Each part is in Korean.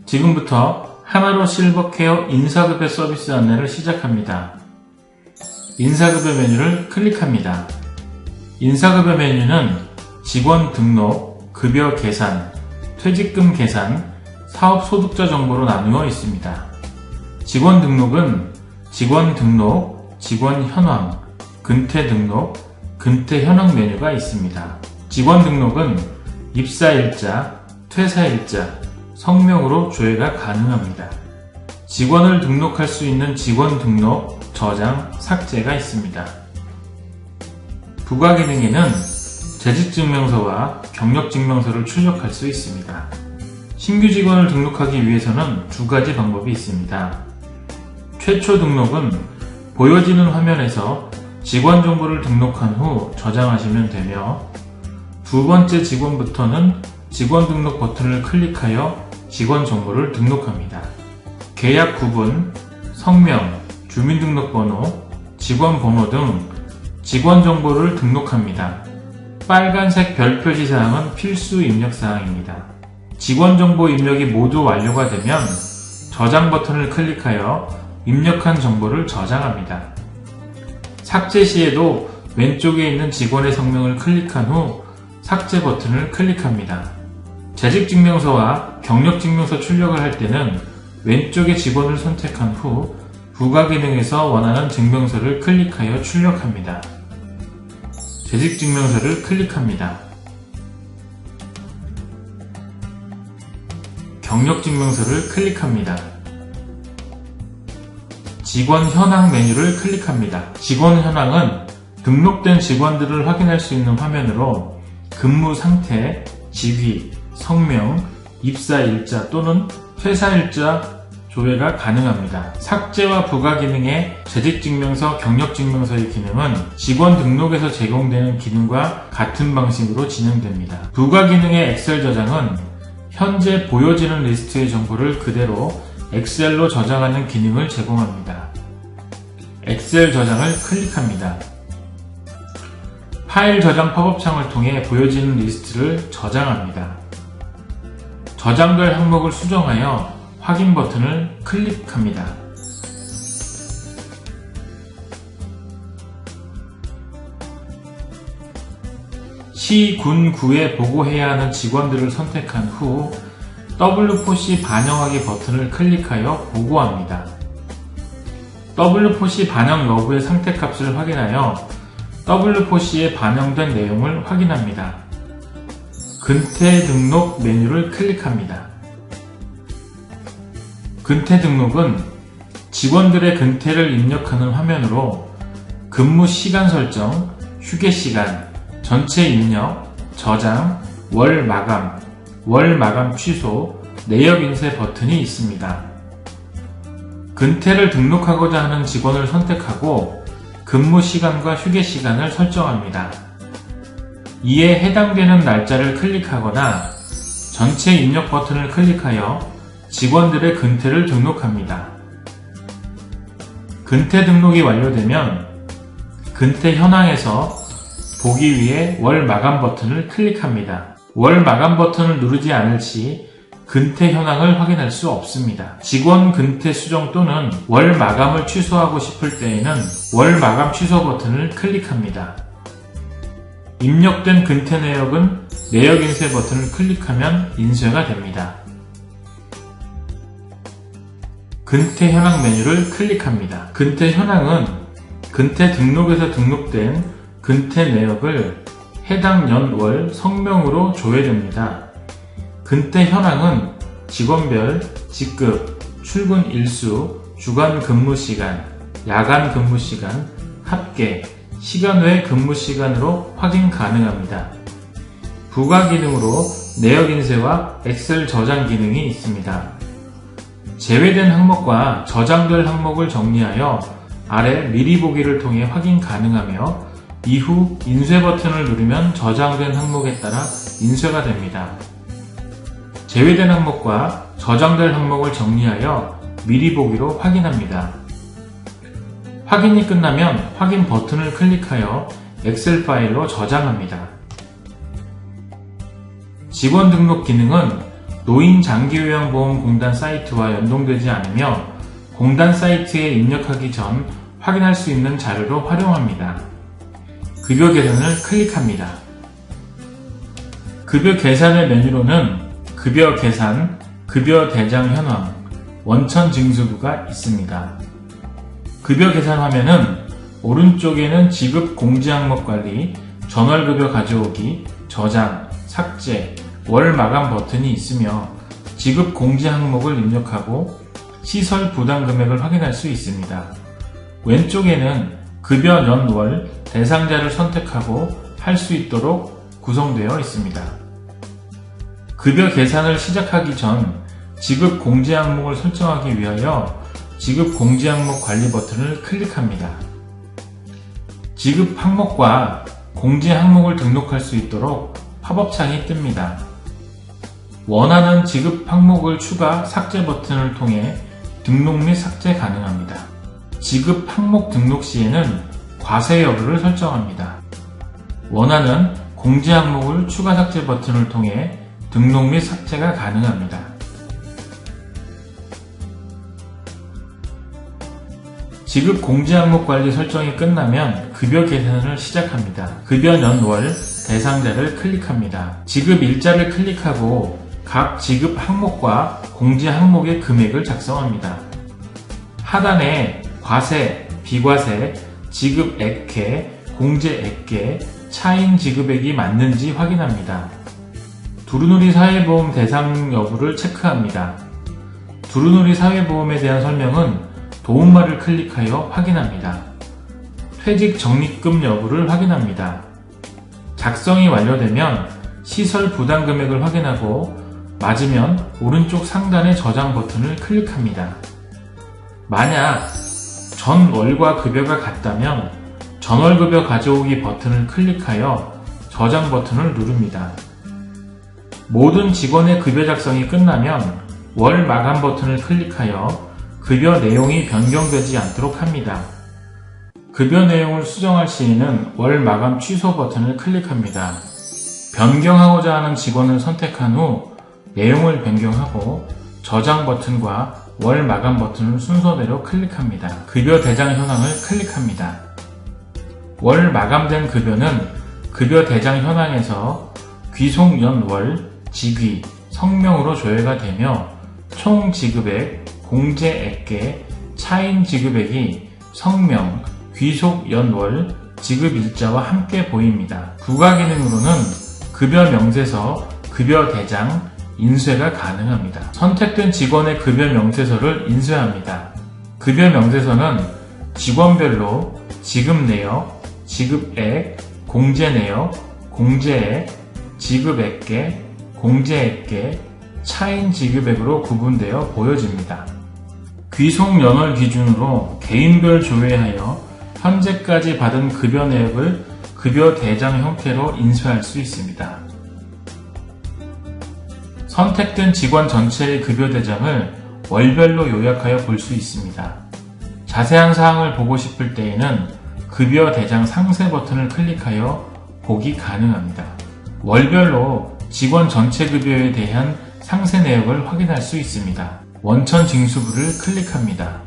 지금부터 하나로 실버케어 인사급여 서비스 안내를 시작합니다. 인사급여 메뉴를 클릭합니다. 인사급여 메뉴는 직원 등록, 급여 계산, 퇴직금 계산, 사업 소득자 정보로 나누어 있습니다. 직원 등록은 직원 등록, 직원 현황, 근태 등록, 근태 현황 메뉴가 있습니다. 직원 등록은 입사일자, 퇴사일자, 성명으로 조회가 가능합니다. 직원을 등록할 수 있는 직원 등록, 저장, 삭제가 있습니다. 부가 기능에는 재직증명서와 경력증명서를 출력할 수 있습니다. 신규 직원을 등록하기 위해서는 두 가지 방법이 있습니다. 최초 등록은 보여지는 화면에서 직원 정보를 등록한 후 저장하시면 되며, 두 번째 직원부터는 직원 등록 버튼을 클릭하여 직원 정보를 등록합니다. 계약 구분, 성명, 주민등록번호, 직원 번호 등 직원 정보를 등록합니다. 빨간색 별 표시사항은 필수 입력사항입니다. 직원 정보 입력이 모두 완료가 되면 저장 버튼을 클릭하여 입력한 정보를 저장합니다. 삭제 시에도 왼쪽에 있는 직원의 성명을 클릭한 후 삭제 버튼을 클릭합니다. 재직증명서와 경력증명서 출력을 할 때는 왼쪽의 직원을 선택한 후 부가 기능에서 원하는 증명서를 클릭하여 출력합니다. 재직증명서를 클릭합니다. 경력증명서를 클릭합니다. 직원 현황 메뉴를 클릭합니다. 직원 현황은 등록된 직원들을 확인할 수 있는 화면으로 근무 상태, 직위, 성명, 입사일자 또는 퇴사일자 조회가 가능합니다. 삭제와 부가 기능의 재직증명서, 경력증명서의 기능은 직원 등록에서 제공되는 기능과 같은 방식으로 진행됩니다. 부가 기능의 엑셀 저장은 현재 보여지는 리스트의 정보를 그대로 엑셀로 저장하는 기능을 제공합니다. 엑셀 저장을 클릭합니다. 파일 저장 팝업창을 통해 보여지는 리스트를 저장합니다. 저장될 항목을 수정하여 확인 버튼을 클릭합니다. 시, 군, 구에 보고해야 하는 직원들을 선택한 후 W4C 반영하기 버튼을 클릭하여 보고합니다. W4C 반영 여부의 상태값을 확인하여 W4C에 반영된 내용을 확인합니다. 근태 등록 메뉴를 클릭합니다. 근태 등록은 직원들의 근태를 입력하는 화면으로 근무 시간 설정, 휴게 시간, 전체 입력, 저장, 월 마감 취소, 내역 인쇄 버튼이 있습니다. 근태를 등록하고자 하는 직원을 선택하고 근무 시간과 휴게 시간을 설정합니다. 이에 해당되는 날짜를 클릭하거나 전체 입력 버튼을 클릭하여 직원들의 근태를 등록합니다. 근태 등록이 완료되면 근태 현황에서 보기 위해 월 마감 버튼을 클릭합니다. 월 마감 버튼을 누르지 않을 시 근태 현황을 확인할 수 없습니다. 직원 근태 수정 또는 월 마감을 취소하고 싶을 때에는 월 마감 취소 버튼을 클릭합니다. 입력된 근태 내역은 내역 인쇄 버튼을 클릭하면 인쇄가 됩니다. 근태 현황 메뉴를 클릭합니다. 근태 현황은 근태 등록에서 등록된 근태 내역을 해당 년, 월, 성명으로 조회됩니다. 근태 현황은 직원별, 직급, 출근 일수, 주간 근무 시간, 야간 근무 시간, 합계, 시간 외 근무 시간으로 확인 가능합니다. 부가 기능으로 내역 인쇄와 엑셀 저장 기능이 있습니다. 제외된 항목과 저장될 항목을 정리하여 아래 미리 보기를 통해 확인 가능하며 이후 인쇄 버튼을 누르면 저장된 항목에 따라 인쇄가 됩니다. 제외된 항목과 저장될 항목을 정리하여 미리 보기로 확인합니다. 확인이 끝나면 확인 버튼을 클릭하여 엑셀 파일로 저장합니다. 직원 등록 기능은 노인장기요양보험공단 사이트와 연동되지 않으며 공단 사이트에 입력하기 전 확인할 수 있는 자료로 활용합니다. 급여 계산을 클릭합니다. 급여 계산의 메뉴로는 급여 계산, 급여 대장 현황, 원천 징수부가 있습니다. 급여 계산 화면은 오른쪽에는 지급 공지 항목 관리, 전월급여 가져오기, 저장, 삭제, 월 마감 버튼이 있으며 지급 공지 항목을 입력하고 시설 부담 금액을 확인할 수 있습니다. 왼쪽에는 급여 년, 월, 대상자를 선택하고 할 수 있도록 구성되어 있습니다. 급여 계산을 시작하기 전 지급 공지 항목을 설정하기 위하여 지급 공지 항목 관리 버튼을 클릭합니다. 지급 항목과 공지 항목을 등록할 수 있도록 팝업창이 뜹니다. 원하는 지급 항목을 추가, 삭제 버튼을 통해 등록 및 삭제 가능합니다. 지급 항목 등록 시에는 과세 여부를 설정합니다. 원하는 공지 항목을 추가, 삭제 버튼을 통해 등록 및 삭제가 가능합니다. 지급 공지 항목 관리 설정이 끝나면 급여 계산을 시작합니다. 급여 년, 월, 대상자를 클릭합니다. 지급 일자를 클릭하고 각 지급 항목과 공지 항목의 금액을 작성합니다. 하단에 과세, 비과세, 지급 액계, 공제 액계, 차임 지급액이 맞는지 확인합니다. 두루누리 사회보험 대상 여부를 체크합니다. 두루누리 사회보험에 대한 설명은 도움말을 클릭하여 확인합니다. 퇴직 적립금 여부를 확인합니다. 작성이 완료되면 시설 부담 금액을 확인하고 맞으면 오른쪽 상단의 저장 버튼을 클릭합니다. 만약 전월과 급여가 같다면 전월급여 가져오기 버튼을 클릭하여 저장 버튼을 누릅니다. 모든 직원의 급여 작성이 끝나면 월 마감 버튼을 클릭하여 급여 내용이 변경되지 않도록 합니다. 급여 내용을 수정할 시에는 월 마감 취소 버튼을 클릭합니다. 변경하고자 하는 직원을 선택한 후 내용을 변경하고 저장 버튼과 월 마감 버튼을 순서대로 클릭합니다. 급여 대장 현황을 클릭합니다. 월 마감된 급여는 급여 대장 현황에서 귀속 연, 월, 직위, 성명으로 조회가 되며 총 지급액, 공제 액계, 차임 지급액이 성명, 귀속 연, 월, 지급 일자와 함께 보입니다. 부가 기능으로는 급여 명세서, 급여 대장, 인쇄가 가능합니다. 선택된 직원의 급여 명세서를 인쇄합니다. 급여 명세서는 직원별로 지급 내역, 지급액, 공제 내역, 공제액, 지급액계, 공제액계, 차임 지급액으로 구분되어 보여집니다. 귀속 연월 기준으로 개인별 조회하여 현재까지 받은 급여 내역을 급여 대장 형태로 인쇄할 수 있습니다. 선택된 직원 전체의 급여 대장을 월별로 요약하여 볼 수 있습니다. 자세한 사항을 보고 싶을 때에는 급여 대장 상세 버튼을 클릭하여 보기 가능합니다. 월별로 직원 전체 급여에 대한 상세 내역을 확인할 수 있습니다. 원천 징수부를 클릭합니다.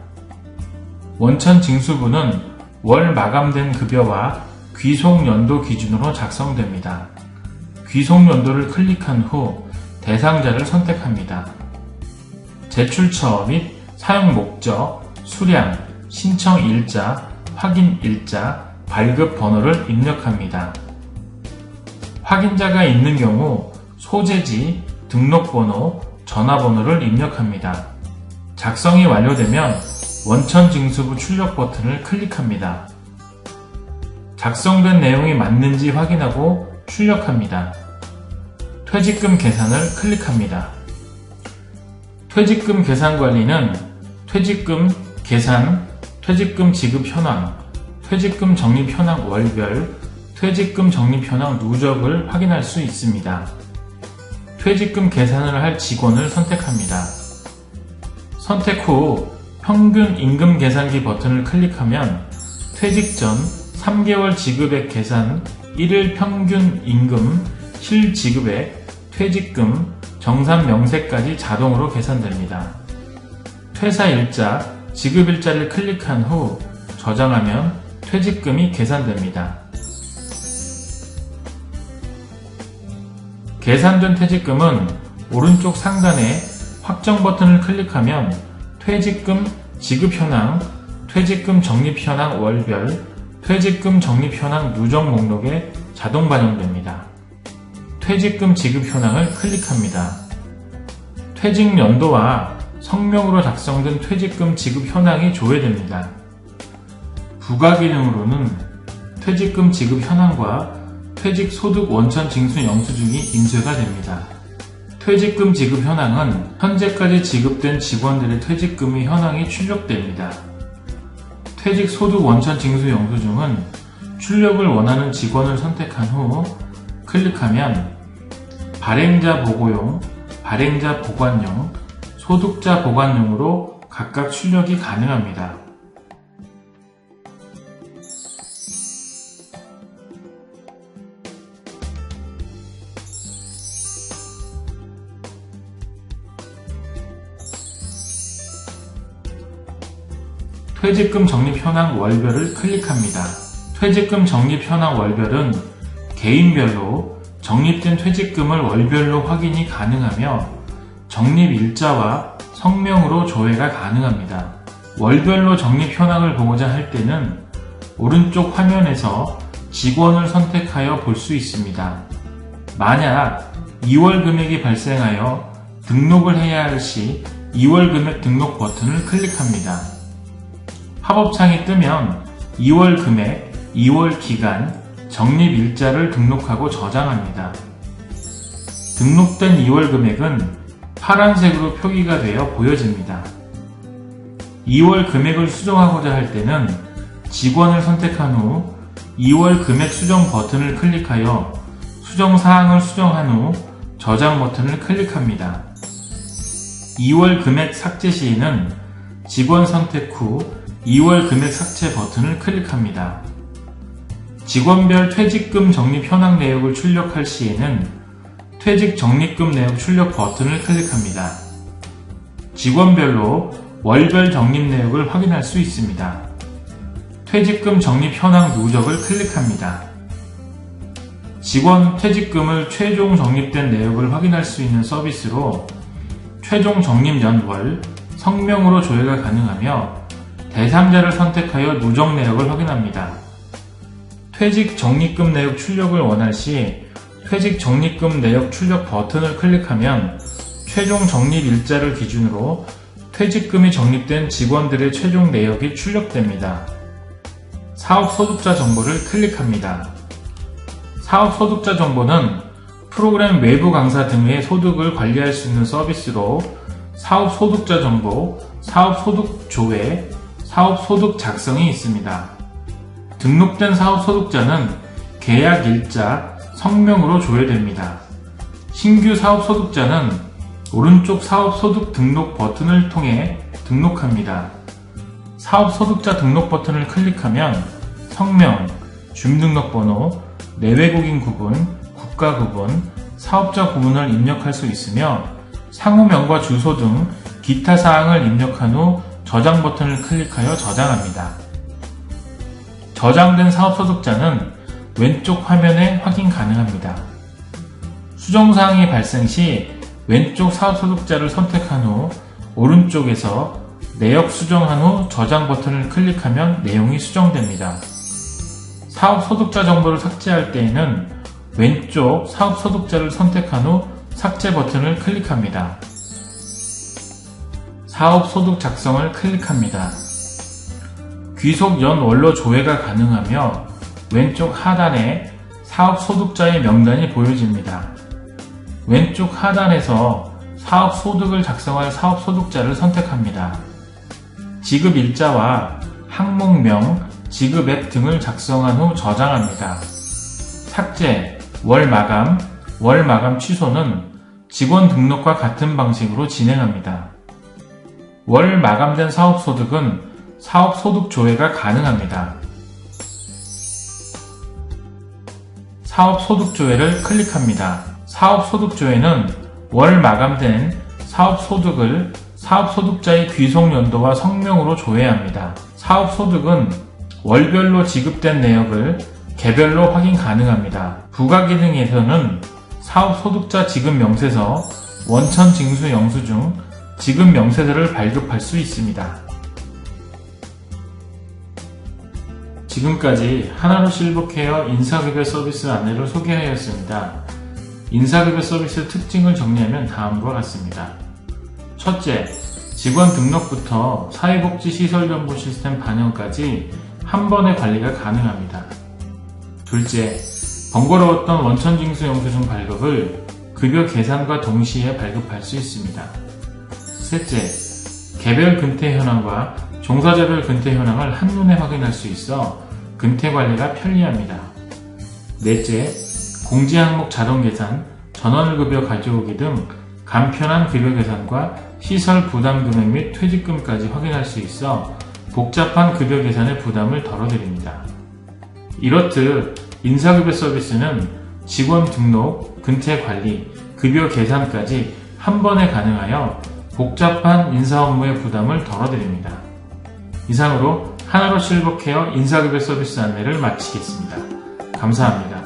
원천 징수부는 월 마감된 급여와 귀속 연도 기준으로 작성됩니다. 귀속 연도를 클릭한 후 대상자를 선택합니다. 제출처 및 사용 목적, 수량, 신청 일자, 확인 일자, 발급 번호를 입력합니다. 확인자가 있는 경우 소재지, 등록번호, 전화번호를 입력합니다. 작성이 완료되면 원천징수부 출력 버튼을 클릭합니다. 작성된 내용이 맞는지 확인하고 출력합니다. 퇴직금 계산을 클릭합니다. 퇴직금 계산 관리는 퇴직금 계산, 퇴직금 지급 현황, 퇴직금 적립 현황 월별, 퇴직금 적립 현황 누적을 확인할 수 있습니다. 퇴직금 계산을 할 직원을 선택합니다. 선택 후 평균 임금 계산기 버튼을 클릭하면 퇴직 전 3개월 지급액 계산, 1일 평균 임금, 실지급액, 퇴직금, 정산 명세까지 자동으로 계산됩니다. 퇴사일자, 지급일자를 클릭한 후 저장하면 퇴직금이 계산됩니다. 계산된 퇴직금은 오른쪽 상단에 확정 버튼을 클릭하면 퇴직금 지급 현황, 퇴직금 적립 현황 월별, 퇴직금 적립 현황 누적 목록에 자동 반영됩니다. 퇴직금 지급 현황을 클릭합니다. 퇴직 연도와 성명으로 작성된 퇴직금 지급 현황이 조회됩니다. 부가 기능으로는 퇴직금 지급 현황과 퇴직 소득 원천 징수 영수증이 인쇄가 됩니다. 퇴직금 지급 현황은 현재까지 지급된 직원들의 퇴직금의 현황이 출력됩니다. 퇴직 소득 원천 징수 영수증은 출력을 원하는 직원을 선택한 후 클릭하면 발행자 보고용, 발행자 보관용, 소득자 보관용으로 각각 출력이 가능합니다. 퇴직금 적립 현황 월별을 클릭합니다. 퇴직금 적립 현황 월별은 개인별로 적립된 퇴직금을 월별로 확인이 가능하며 적립 일자와 성명으로 조회가 가능합니다. 월별로 적립 현황을 보고자 할 때는 오른쪽 화면에서 직원을 선택하여 볼 수 있습니다. 만약 2월 금액이 발생하여 등록을 해야 할 시 2월 금액 등록 버튼을 클릭합니다. 팝업창이 뜨면 2월 금액, 2월 기간, 적립 일자를 등록하고 저장합니다. 등록된 2월 금액은 파란색으로 표기가 되어 보여집니다. 2월 금액을 수정하고자 할 때는 직원을 선택한 후 2월 금액 수정 버튼을 클릭하여 수정 사항을 수정한 후 저장 버튼을 클릭합니다. 2월 금액 삭제 시에는 직원 선택 후 2월 금액 삭제 버튼을 클릭합니다. 직원별 퇴직금 적립 현황 내역을 출력할 시에는 퇴직 적립금 내역 출력 버튼을 클릭합니다. 직원별로 월별 적립 내역을 확인할 수 있습니다. 퇴직금 적립 현황 누적을 클릭합니다. 직원 퇴직금을 최종 적립된 내역을 확인할 수 있는 서비스로 최종 적립 연월, 성명으로 조회가 가능하며 대상자를 선택하여 누적 내역을 확인합니다. 퇴직 적립금 내역 출력을 원할 시 퇴직 적립금 내역 출력 버튼을 클릭하면 최종 적립 일자를 기준으로 퇴직금이 적립된 직원들의 최종 내역이 출력됩니다. 사업 소득자 정보를 클릭합니다. 사업 소득자 정보는 프로그램 외부 강사 등의 소득을 관리할 수 있는 서비스로 사업 소득자 정보, 사업 소득 조회, 사업 소득 작성이 있습니다. 등록된 사업 소득자는 계약 일자, 성명으로 조회됩니다. 신규 사업 소득자는 오른쪽 사업 소득 등록 버튼을 통해 등록합니다. 사업 소득자 등록 버튼을 클릭하면 성명, 주민등록번호, 내외국인 구분, 국가 구분, 사업자 구분을 입력할 수 있으며 상호명과 주소 등 기타 사항을 입력한 후 저장 버튼을 클릭하여 저장합니다. 저장된 사업 소득자는 왼쪽 화면에 확인 가능합니다. 수정사항이 발생 시 왼쪽 사업 소득자를 선택한 후 오른쪽에서 내역 수정한 후 저장 버튼을 클릭하면 내용이 수정됩니다. 사업 소득자 정보를 삭제할 때에는 왼쪽 사업 소득자를 선택한 후 삭제 버튼을 클릭합니다. 사업 소득 작성을 클릭합니다. 귀속 연월로 조회가 가능하며 왼쪽 하단에 사업 소득자의 명단이 보여집니다. 왼쪽 하단에서 사업 소득을 작성할 사업 소득자를 선택합니다. 지급 일자와 항목명, 지급 앱 등을 작성한 후 저장합니다. 삭제, 월 마감 취소는 직원 등록과 같은 방식으로 진행합니다. 월 마감된 사업소득은 사업소득 조회가 가능합니다. 사업소득 조회를 클릭합니다. 사업소득 조회는 월 마감된 사업소득을 사업소득자의 귀속연도와 성명으로 조회합니다. 사업소득은 월별로 지급된 내역을 개별로 확인 가능합니다. 부가기능에서는 사업소득자 지급명세서, 원천징수 영수증, 지급명세서를 발급할 수 있습니다. 지금까지 하나로 실버케어 인사급여 서비스 안내를 소개하였습니다. 인사급여 서비스 특징을 정리하면 다음과 같습니다. 첫째, 직원 등록부터 사회복지시설정보 시스템 반영까지 한 번에 관리가 가능합니다. 둘째, 번거로웠던 원천징수 영수증 발급을 급여 계산과 동시에 발급할 수 있습니다. 셋째, 개별 근태 현황과 종사자별 근태 현황을 한눈에 확인할 수 있어 근태 관리가 편리합니다. 넷째, 공지 항목 자동 계산, 전원급여 가져오기 등 간편한 급여 계산과 시설 부담 금액 및 퇴직금까지 확인할 수 있어 복잡한 급여 계산의 부담을 덜어드립니다. 이렇듯 인사급여 서비스는 직원 등록, 근태 관리, 급여 계산까지 한 번에 가능하여 복잡한 인사 업무의 부담을 덜어드립니다. 이상으로 하나로 실버케어 인사급여 서비스 안내를 마치겠습니다. 감사합니다.